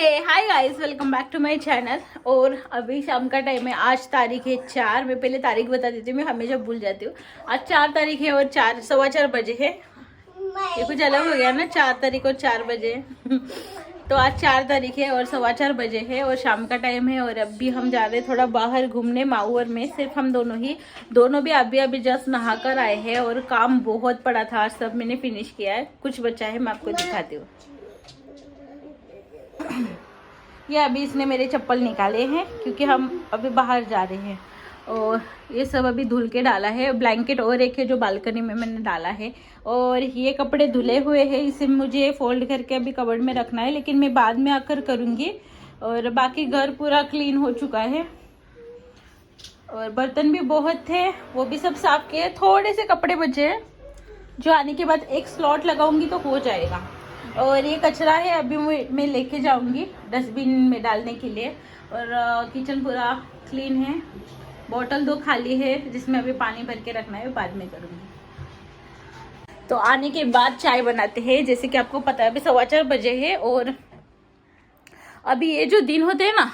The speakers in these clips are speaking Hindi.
Hi guys, welcome back to my channel. और अभी शाम का टाइम है। आज तारीख है 4। मैं पहले तारीख बता देती हूँ, मैं हमेशा भूल जाती हूँ। आज 4 तारीख है और 4:15 बजे है। ये कुछ अलग हो गया ना, 4 तारीख और 4 बजे तो आज 4 तारीख है और 4:15 बजे है और शाम का टाइम है। और अभी हम जा रहे हैं थोड़ा बाहर घूमने माहौर में। सिर्फ हम दोनों भी अभी जस्ट नहा कर आए हैं और काम बहुत पड़ा था। आज सब मैंने फिनिश किया है, कुछ बचा है, मैं आपको दिखाती हूँ। ये अभी इसने मेरे चप्पल निकाले हैं क्योंकि हम अभी बाहर जा रहे हैं। और ये सब अभी धुल के डाला है। ब्लैंकेट और एक है जो बालकनी में मैंने डाला है। और ये कपड़े धुले हुए हैं, इसे मुझे फोल्ड करके अभी कबर्ड में रखना है, लेकिन मैं बाद में आकर करूँगी। और बाकी घर पूरा क्लीन हो चुका है और बर्तन भी बहुत थे, वो भी सब साफ किए। थोड़े से कपड़े बचे हैं जो आने के बाद एक स्लॉट लगाऊंगी तो हो जाएगा। और ये कचरा है, अभी मैं लेके जाऊंगी डस्टबिन में डालने के लिए। और किचन पूरा क्लीन है। बोतल 2 खाली है जिसमें अभी पानी भर के रखना है, बाद में करूंगी। तो आने के बाद चाय बनाते हैं। जैसे कि आपको पता है अभी 4:15 बजे है। और अभी ये जो दिन होते हैं ना,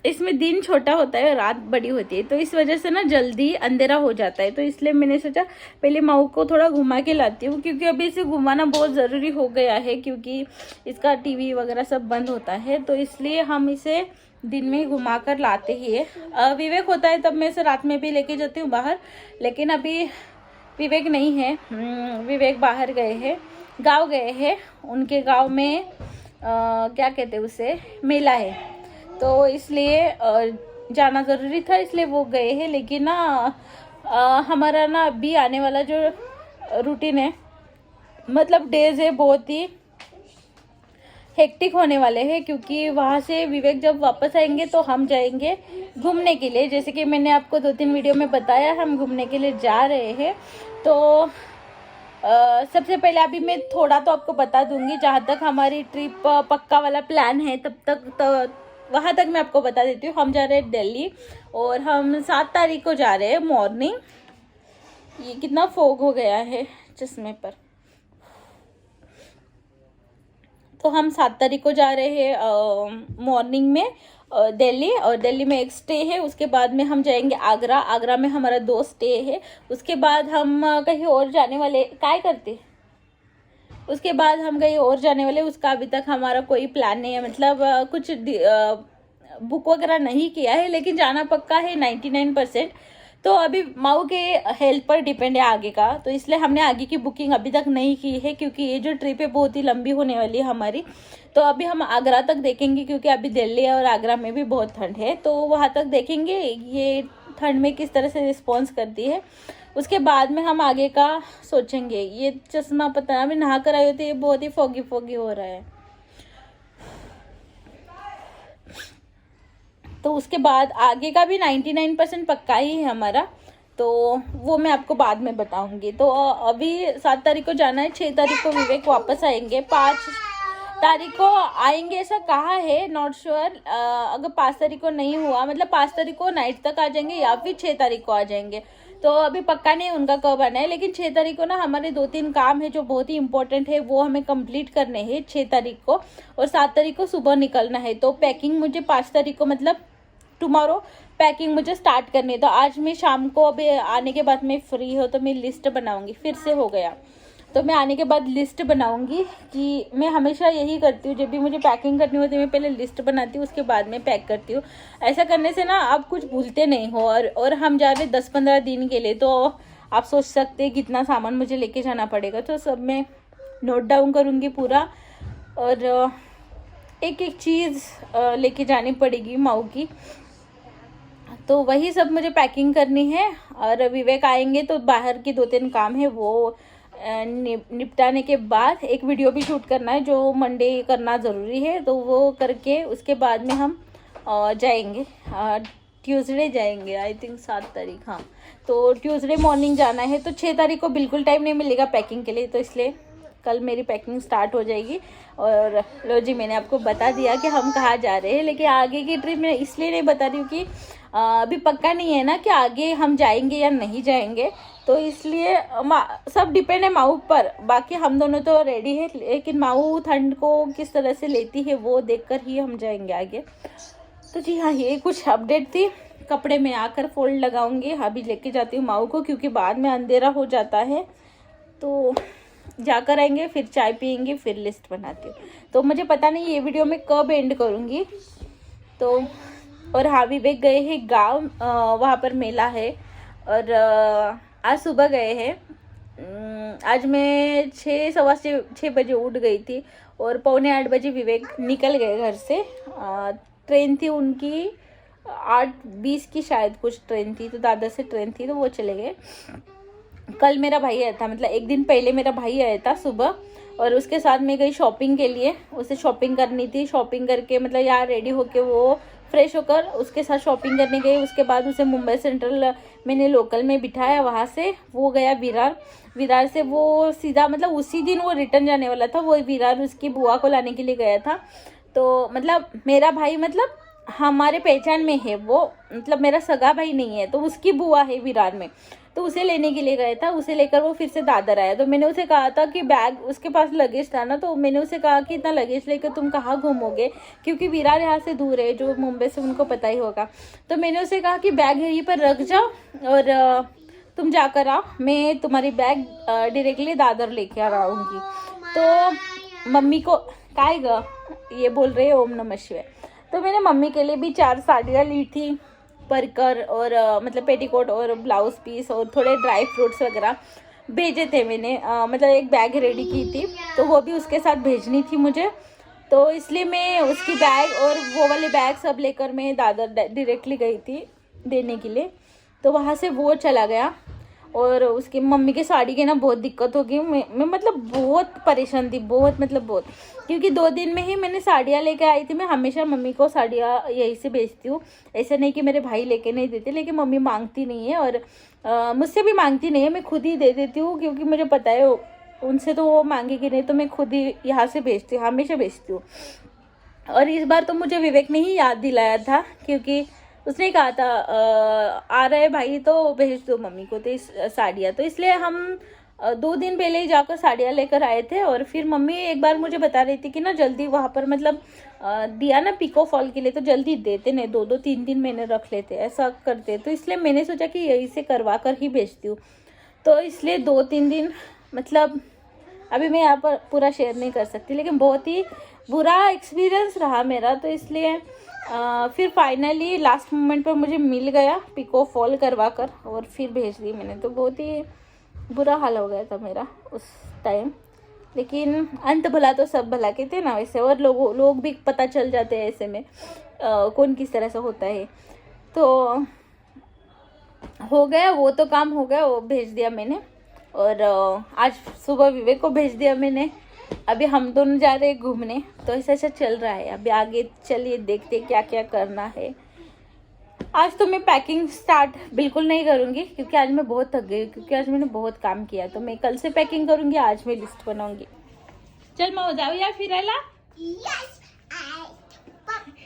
इसमें दिन छोटा होता है और रात बड़ी होती है, तो इस वजह से ना जल्दी अंधेरा हो जाता है। तो इसलिए मैंने सोचा पहले माऊ को थोड़ा घुमा के लाती हूँ, क्योंकि अभी इसे घुमाना बहुत ज़रूरी हो गया है, क्योंकि इसका टीवी वगैरह सब बंद होता है। तो इसलिए हम इसे दिन में घुमा कर लाते ही है। विवेक होता है तब मैं इसे रात में भी लेके जाती हूँ बाहर, लेकिन अभी विवेक नहीं है। विवेक बाहर गए हैं, गाँव गए हैं। उनके गाँव में क्या कहते हैं उसे, मेला है, तो इसलिए जाना ज़रूरी था, इसलिए वो गए हैं। लेकिन ना हमारा ना अभी आने वाला जो रूटीन है, मतलब डेज है, बहुत ही हेक्टिक होने वाले हैं, क्योंकि वहाँ से विवेक जब वापस आएंगे तो हम जाएंगे घूमने के लिए। जैसे कि मैंने आपको 2-3 वीडियो में बताया, हम घूमने के लिए जा रहे हैं। तो सबसे पहले अभी मैं थोड़ा तो आपको बता दूंगी, जहाँ तक हमारी ट्रिप पक्का वाला प्लान है तब तक वहाँ तक मैं आपको बता देती हूँ। हम जा रहे हैं दिल्ली और हम 7 तारीख को जा रहे हैं मॉर्निंग। ये कितना फॉग हो गया है चश्मे पर। तो हम 7 तारीख को जा रहे हैं मॉर्निंग में दिल्ली। और दिल्ली में एक स्टे है, उसके बाद में हम जाएंगे आगरा। आगरा में हमारा 2 स्टे है। उसके बाद हम कहीं और जाने वाले, काय करते, उसके बाद हम कहीं और जाने वाले। उसका अभी तक हमारा कोई प्लान नहीं है, मतलब कुछ बुक वगैरह नहीं किया है, लेकिन जाना पक्का है 99%। तो अभी माऊ के हेल्थ पर डिपेंड है आगे का, तो इसलिए हमने आगे की बुकिंग अभी तक नहीं की है, क्योंकि ये जो ट्रिप है बहुत ही लंबी होने वाली है हमारी। तो अभी हम आगरा तक देखेंगे, क्योंकि अभी दिल्ली और आगरा में भी बहुत ठंड है, तो वहाँ तक देखेंगे ये ठंड में किस तरह से रिस्पॉन्स करती है। उसके बाद में हम आगे का सोचेंगे। ये चश्मा पता है, अभी नहा कर आई होती है, बहुत ही फोगी फोगी हो रहा है। तो उसके बाद आगे का भी 99% पक्का ही है हमारा, तो वो मैं आपको बाद में बताऊंगी। तो अभी 7 तारीख को जाना है, 6 तारीख को विवेक वापस आएंगे, 5 तारीख को आएंगे ऐसा कहा है, नॉट श्योर। अगर 5 तारीख को नहीं हुआ, मतलब 5 तारीख को नाइट तक आ जाएंगे या फिर 6 तारीख को आ जाएंगे, तो अभी पक्का नहीं उनका कब आना है। लेकिन 6 तारीख को ना हमारे 2-3 काम है जो बहुत ही इंपॉर्टेंट है, वो हमें कंप्लीट करने हैं 6 तारीख को। और 7 तारीख को सुबह निकलना है। तो पैकिंग मुझे 5 तारीख को, मतलब टुमारो पैकिंग मुझे स्टार्ट करनी है। तो आज मैं शाम को, अभी आने के बाद मैं फ्री हो तो मैं लिस्ट बनाऊंगी। फिर से हो गया, तो मैं आने के बाद लिस्ट बनाऊंगी। कि मैं हमेशा यही करती हूँ, जब भी मुझे पैकिंग करनी होती है मैं पहले लिस्ट बनाती हूँ, उसके बाद में पैक करती हूँ। ऐसा करने से ना आप कुछ भूलते नहीं हो। और हम जा रहे 10-15 दिन के लिए, तो आप सोच सकते हैं कितना सामान मुझे लेके जाना पड़ेगा। तो सब मैं नोट डाउन करूँगी पूरा, और एक एक चीज़ लेके जानी पड़ेगी माऊ की। तो वही सब मुझे पैकिंग करनी है। और विवेक आएंगे तो बाहर की 2-3 काम है, वो निपटाने के बाद एक वीडियो भी शूट करना है जो मंडे करना ज़रूरी है, तो वो करके उसके बाद में हम जाएंगे। ट्यूसडे जाएंगे, आई थिंक 7 तारीख, हाँ। तो ट्यूसडे मॉर्निंग जाना है। तो 6 तारीख को बिल्कुल टाइम नहीं मिलेगा पैकिंग के लिए, तो इसलिए कल मेरी पैकिंग स्टार्ट हो जाएगी। और लो जी, मैंने आपको बता दिया कि हम कहाँ जा रहे हैं, लेकिन आगे की ट्रिप मैं इसलिए नहीं बता रही हूँ कि अभी पक्का नहीं है ना कि आगे हम जाएंगे या नहीं जाएंगे। तो इसलिए सब डिपेंड है माऊ पर। बाकी हम दोनों तो रेडी है, लेकिन माऊ ठंड को किस तरह से लेती है वो देखकर ही हम जाएंगे आगे। तो जी हाँ, ये कुछ अपडेट थी। कपड़े में आकर फोल्ड लगाऊंगी, अभी लेके जाती हूँ माऊ को, क्योंकि बाद में अंधेरा हो जाता है। तो जाकर आएंगे, फिर चाय पियेंगे, फिर लिस्ट बनाती हूँ। तो मुझे पता नहीं ये वीडियो मैं कब एंड करूँगी। तो और हाँ, विवेक गए हैं गाँव, वहाँ पर मेला है, और आज सुबह गए हैं। आज मैं 6:15 बजे उठ गई थी और 7:45 बजे विवेक निकल गए घर से। ट्रेन थी उनकी 8:20 की, शायद कुछ ट्रेन थी, तो दादा से ट्रेन थी तो वो चले गए। कल मेरा भाई आया था, मतलब एक दिन पहले मेरा भाई आया था सुबह, और उसके साथ मैं गई शॉपिंग के लिए। उसे शॉपिंग करनी थी, शॉपिंग करके मतलब यार रेडी होके वो फ्रेश होकर उसके साथ शॉपिंग करने गई। उसके बाद उसे मुंबई सेंट्रल मैंने लोकल में बिठाया, वहाँ से वो गया विरार। विरार से वो सीधा मतलब उसी दिन वो रिटर्न जाने वाला था। वो विरार उसकी बुआ को लाने के लिए गया था। तो मतलब मेरा भाई मतलब हमारे पहचान में है वो, मतलब मेरा सगा भाई नहीं है, तो उसकी बुआ है विरार में, तो उसे लेने के लिए गया था। उसे लेकर वो फिर से दादर आया। तो मैंने उसे कहा था कि बैग, उसके पास लगेज था ना, तो मैंने उसे कहा कि इतना लगेज लेकर तुम कहाँ घूमोगे, क्योंकि विरार यहाँ से दूर है, जो मुंबई से उनको पता ही होगा। तो मैंने उसे कहा कि बैग यहीं पर रख जाओ और तुम जाकर आओ, मैं तुम्हारी बैग डायरेक्टली दादर लेके आ आऊँगी। तो मम्मी को काय ग ये बोल रहे ओम नमः शिवाय। तो मैंने मम्मी के लिए भी 4 साड़ियाँ ली थी, परकर और मतलब पेटीकोट और ब्लाउज पीस और थोड़े ड्राई फ्रूट्स वगैरह भेजे थे मैंने। मतलब एक बैग रेडी की थी, तो वो भी उसके साथ भेजनी थी मुझे। तो इसलिए मैं उसकी बैग और वो वाले बैग सब लेकर मैं दादर डायरेक्टली गई थी देने के लिए। तो वहाँ से वो चला गया, और उसकी मम्मी के साड़ी की ना बहुत दिक्कत होगी। मैं मतलब बहुत परेशान थी, बहुत मतलब बहुत, क्योंकि 2 दिन में ही मैंने साड़ियाँ लेके आई थी। मैं हमेशा मम्मी को साड़ियाँ यहीं से बेचती हूँ, ऐसा नहीं कि मेरे भाई लेके नहीं देते, लेकिन मम्मी मांगती नहीं है और मुझसे भी मांगती नहीं है, मैं खुद ही दे देती हूँ, क्योंकि मुझे पता है उनसे तो वो मांगेगी नहीं, तो मैं खुद ही यहाँ से बेचती हूँ, हमेशा बेचती हूँ। और इस बार तो मुझे विवेक ने ही याद दिलाया था, क्योंकि उसने कहा था आ रहे भाई तो भेज दो मम्मी को तो इस साड़ियाँ। तो इसलिए हम 2 दिन पहले ही जाकर साड़ियाँ लेकर आए थे। और फिर मम्मी एक बार मुझे बता रही थी कि ना जल्दी वहाँ पर मतलब दिया ना पिको फॉल के लिए, तो जल्दी देते नहीं, 2-2 3 महीने रख लेते, ऐसा करते। तो इसलिए मैंने सोचा कि यहीं से करवा कर ही बेचती हूँ। तो इसलिए 2-3 दिन मतलब अभी मैं यहाँ पर पूरा शेयर नहीं कर सकती, लेकिन बहुत ही बुरा एक्सपीरियंस रहा मेरा। तो इसलिए फिर फाइनली लास्ट मोमेंट पर मुझे मिल गया पिको फॉल करवा कर, और फिर भेज दी मैंने। तो बहुत ही बुरा हाल हो गया था मेरा उस टाइम, लेकिन अंत भला तो सब भला कहते हैं ना वैसे, और लोग भी पता चल जाते हैं ऐसे में कौन किस तरह से होता है। तो हो गया, वो तो काम हो गया, वो भेज दिया मैंने। और आज सुबह विवेक को भेज दिया मैंने। अभी हम दोनों जा रहे हैं घूमने, तो ऐसा ऐसा चल रहा है। अभी आगे चलिए देखते क्या क्या करना है। आज तो मैं पैकिंग स्टार्ट बिल्कुल नहीं करूँगी, क्योंकि आज मैं बहुत थक गई, क्योंकि आज मैंने बहुत काम किया। तो मैं कल से पैकिंग करूँगी, आज मैं लिस्ट बनाऊँगी। चल मैं हो जाओ या फिरायला।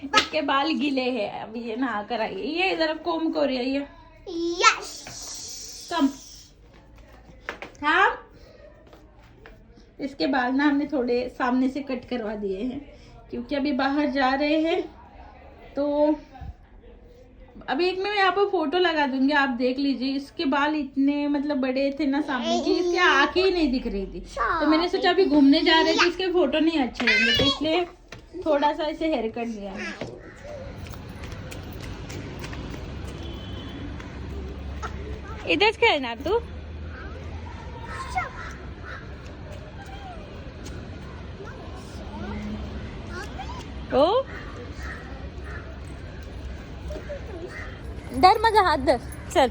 इसके बाल गीले हैं, अभी ये नहा कर आई है। ये जरा कोम कर रही है। कम हाँ, इसके बाल ना हमने थोड़े सामने से कट करवा दिए हैं, क्योंकि अभी बाहर जा रहे हैं। तो अभी एक मैं यहाँ पर फोटो लगा दूंगी, आप देख लीजिए। इसके बाल इतने मतलब बड़े थे ना सामने की, इसके आंखें ही नहीं दिख रही थी। तो मैंने सोचा अभी घूमने जा रहे थे, इसके फोटो नहीं अच्छे होंगे, तो इसलिए थोड़ा सा ऐसे हेयर कट दिया है। इधर खेलना तू। ओ डर मजा हाथ दर चल।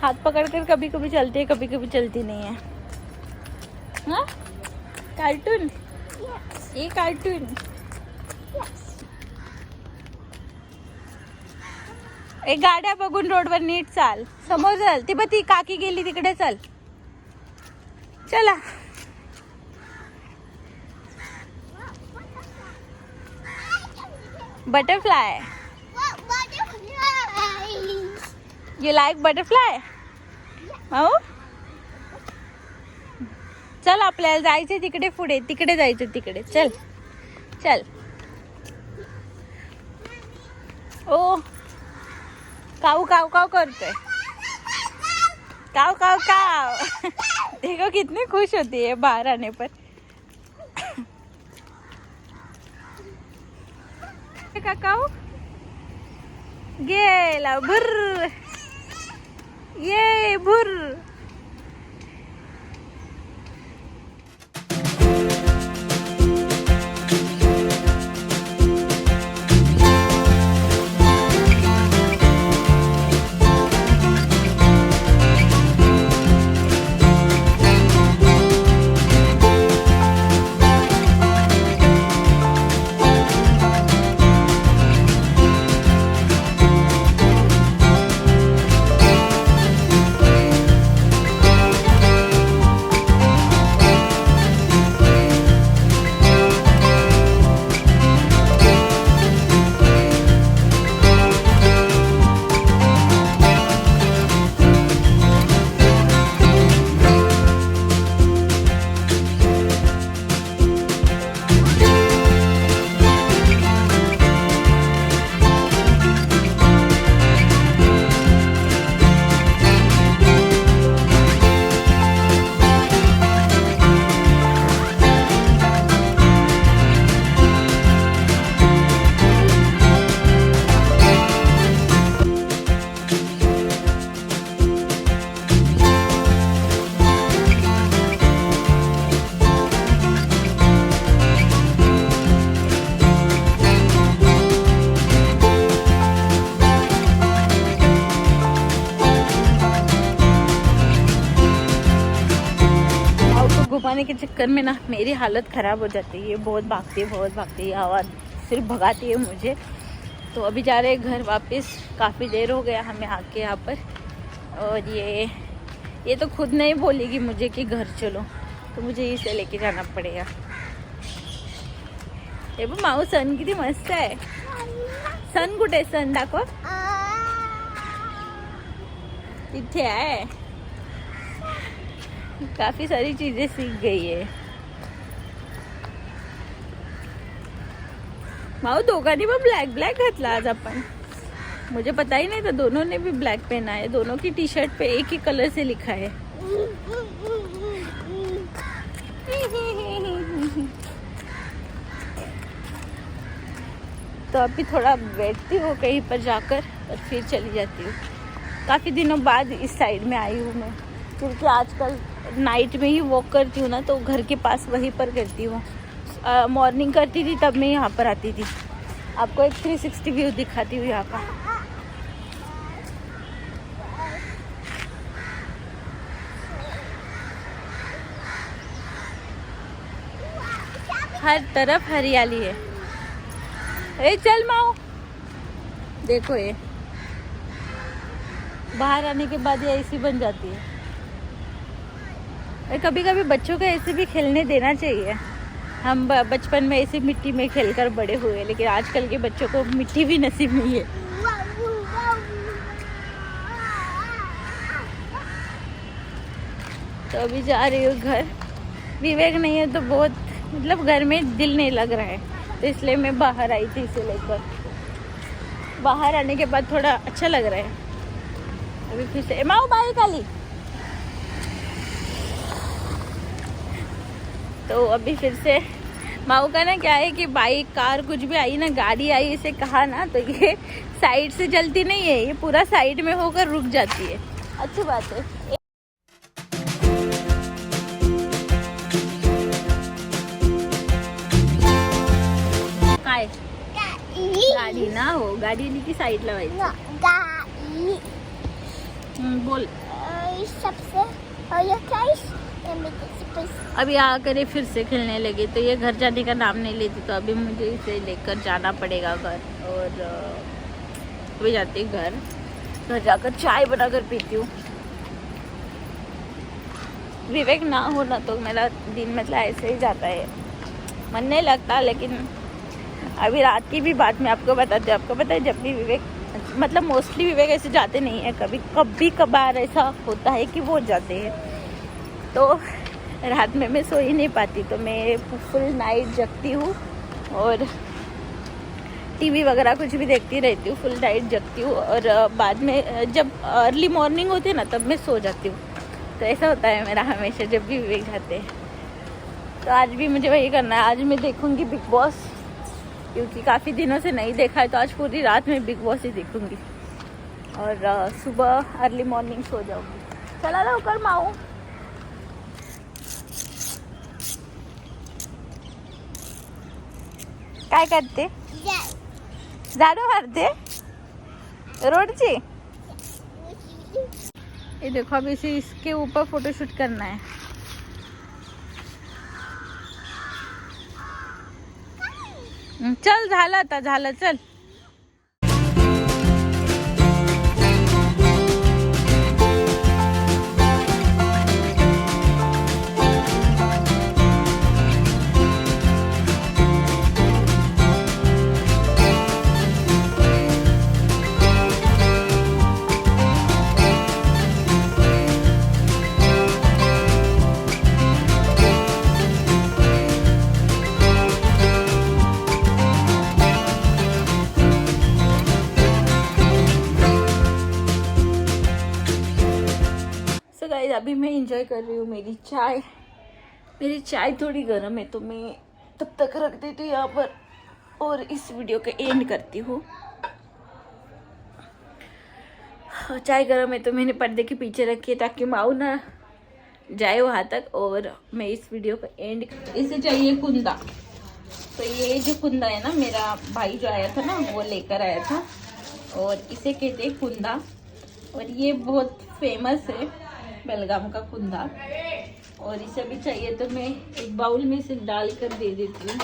हाथ पकड़कर कभी कभी चलती है, कभी कभी चलती नहीं है। हाँ कार्टून, ये कार्टून। एक गाड्या बघून रोडवर नीट चाल, समोर चल। ती बघ ती काकी गेली तिकडे, चल चला। Butterfly you like butterfly? हो, चल आपल्याला जायचं तिकडे, पुढे तिकडे जायचं, तिकडे चल चल. ओ काऊ काऊ काऊ करतोय, काऊ काऊ काऊ. देखो कितनी खुश होती है बाहर आने पर. काकाऊ गेला बुर्र, ये बुर्र. घुमाने के चक्कर में ना मेरी हालत ख़राब हो जाती है. बहुत भागती है, आवाज़ सिर्फ भगाती है मुझे. तो अभी जा रहे हैं घर वापस. काफ़ी देर हो गया हमें आके यहाँ पर. और ये तो खुद नहीं बोलेगी मुझे कि घर चलो, तो मुझे इसे लेके जाना पड़ेगा. ये वो माऊ सन किती मस्त आहे. सन कुठे, सन दाखव. इथे आहे. काफी सारी चीजें सीख गई है. माऊ दोघांनी पण ब्लॅक घातला आज आपण. मुझे पता ही नहीं था दोनों ने भी ब्लैक पहना है. दोनों की टी शर्ट पे एक ही कलर से लिखा है. तो अभी थोड़ा बैठती हूँ कहीं पर जाकर और फिर चली जाती हूँ. काफ़ी दिनों बाद इस साइड में आई हूँ मैं, क्योंकि आजकल नाइट में ही वॉक करती हूँ ना, तो घर के पास वहीं पर करती हूँ. मॉर्निंग करती थी तब मैं यहाँ पर आती थी. आपको एक 360 व्यू दिखाती हूँ यहाँ का. हर तरफ हरियाली है. ए चल माओ, देखो ये बाहर आने के बाद ये ऐसी बन जाती है. कभी कभी बच्चों को ऐसे भी खेलने देना चाहिए. हम बचपन में ऐसे मिट्टी में खेलकर बड़े हुए, लेकिन आजकल के बच्चों को मिट्टी भी नसीब नहीं है. तो अभी जा रही हूँ घर. विवेक नहीं है तो बहुत, मतलब घर में दिल नहीं लग रहा है, तो इसलिए मैं बाहर आई थी इसे लेकर. बाहर आने के बाद थोड़ा अच्छा लग रहा है. अभी फिर से माओ बाई काली. तो अभी फिर से माऊ का ना क्या है कि बाइक कार कुछ भी आई ना, गाड़ी आई, इसे कहा ना तो ये साइड से चलती नहीं है, ये पूरा साइड में होकर रुक जाती है. अच्छी बात है. काय गाडी ना हो, गाडी की साइड लावायची. बोल. सबसे अभी आकर फिर से खेलने लगे, तो ये घर जाने का नाम नहीं लेती. तो अभी मुझे इसे लेकर जाना पड़ेगा घर. और अभी जाती हूँ घर जाकर चाय बनाकर पीती हूँ. विवेक ना हो ना तो मेरा दिन मतलब ऐसे ही जाता है, मन नहीं लगता. लेकिन अभी रात की भी बात मैं आपको बताती हूँ. आपको पता है जब भी विवेक मतलब मोस्टली विवेक ऐसे जाते नहीं है, कभी कभार ऐसा होता है कि वो जाते हैं। तो रात में मैं सो ही नहीं पाती, तो मैं फुल नाइट जगती हूँ और टीवी वगैरह कुछ भी देखती रहती हूँ, फुल नाइट जगती हूँ। और बाद में जब अर्ली मॉर्निंग होती है ना तब मैं सो जाती हूँ। तो ऐसा होता है मेरा हमेशा जब भी विवेक जाते हैं। तो आज भी मुझे वही करना है। आज मैं देखूँगी बिग बॉस, क्योंकि काफ़ी दिनों से नहीं देखा है। तो आज पूरी रात में बिग बॉस ही देखूँगी और सुबह अर्ली मॉर्निंग सो जाऊँगी। चला लवकर माऊ। काय करते? झाड़ू मारते रोडची। ये देखो अब इसे इसके ऊपर फोटोशूट करना है। चल झालं आता, झालं चल। गाइस अभी मैं इंजॉय कर रही हूँ मेरी चाय। मेरी चाय थोड़ी गर्म है तो मैं तब तक रख देती हूँ यहाँ पर और इस वीडियो का एंड करती हूँ। चाय गर्म है तो मैंने पर्दे के पीछे रखी है ताकि माऊ ना जाए वहाँ तक। और मैं इस वीडियो का एंड, इसे चाहिए कुंदा। तो ये जो कुंदा है ना, मेरा भाई जो आया था ना वो लेकर आया था और इसे कहते हैं कुंदा। और ये बहुत फेमस है बेलगाम का कुंदा। और इसे भी चाहिए तो मैं एक बाउल में इसे डाल कर दे देती हूँ।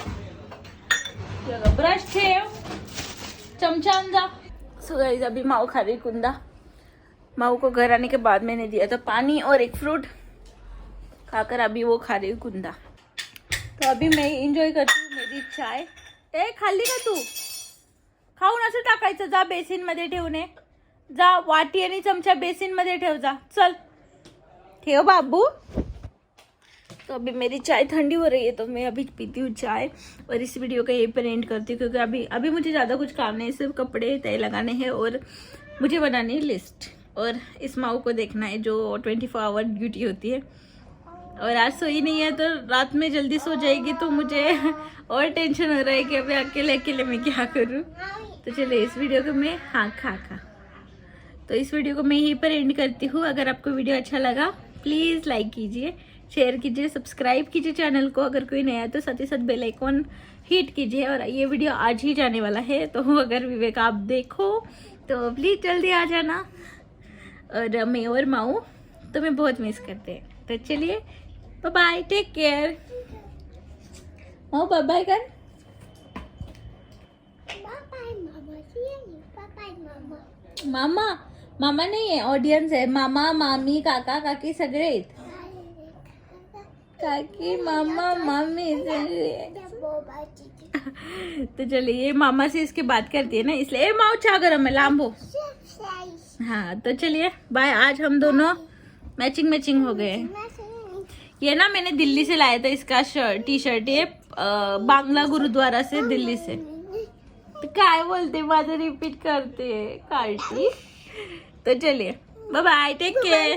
ब्रश थे चमचा अंजा। सो गाइस अभी माऊ खा रही कुंदा। माऊ को घर आने के बाद मैंने दिया था पानी और एक फ्रूट, खाकर अभी वो खा रही कुंदा। तो अभी मैं एंजॉय करती हूँ मेरी चाय। ए खाल्ली का तू? खाऊन असं टाकायचं, जा बेसिन मध्ये ठेवणे, जा वाटी आणि चमचा बेसिन मध्ये ठेव, जा चल ठेव बाबू। तो अभी मेरी चाय ठंडी हो रही है तो मैं अभी पीती हूँ चाय और इस वीडियो का यहीं पर एंड करती हूँ, क्योंकि अभी मुझे ज़्यादा कुछ काम नहीं है, सिर्फ कपड़े तय लगाने हैं और मुझे बनानी है लिस्ट और इस माऊ को देखना है जो 24 आवर ड्यूटी होती है। और आज सोई नहीं है तो रात में जल्दी सो जाएगी, तो मुझे और टेंशन हो रहा है कि अभी अकेले अकेले मैं क्या करूँ। तो चलिए इस वीडियो को मैं खा तो इस वीडियो को मैं यहीं पर एंड करती हूँ। अगर आपको वीडियो अच्छा लगा प्लीज़ लाइक कीजिए, शेयर कीजिए, सब्सक्राइब कीजिए चैनल को। अगर कोई नया है तो साथ ही साथ बेल आइकॉन हिट कीजिए। और ये वीडियो आज ही जाने वाला है, तो अगर विवेक आप देखो तो प्लीज़ जल्दी आ जाना। और मैं और माऊ तो मैं बहुत मिस करते हैं। तो चलिए बाय बाय, टेक केयर। माऊ बाय बाय कर। मामा मामा नाही आहे, ऑडियन्स आहे। मामा मामी काका काकी सगळे आहेत। काकी मामा मामी सगळे। तो चलिए ये मामा से इसके बात करती है ना, इसलिए माऊ चा गरम है लांबो। हाँ तो चलिए बाय। आज हम दोनों मैचिंग हो गए। ये ना मैंने दिल्ली से लाया था इसका टी शर्ट, ये बांग्ला गुरुद्वारा से दिल्ली से। तो काय बोलते माझं रिपीट करते कार्टी। तो चलिए बाय बाय, टेक केयर।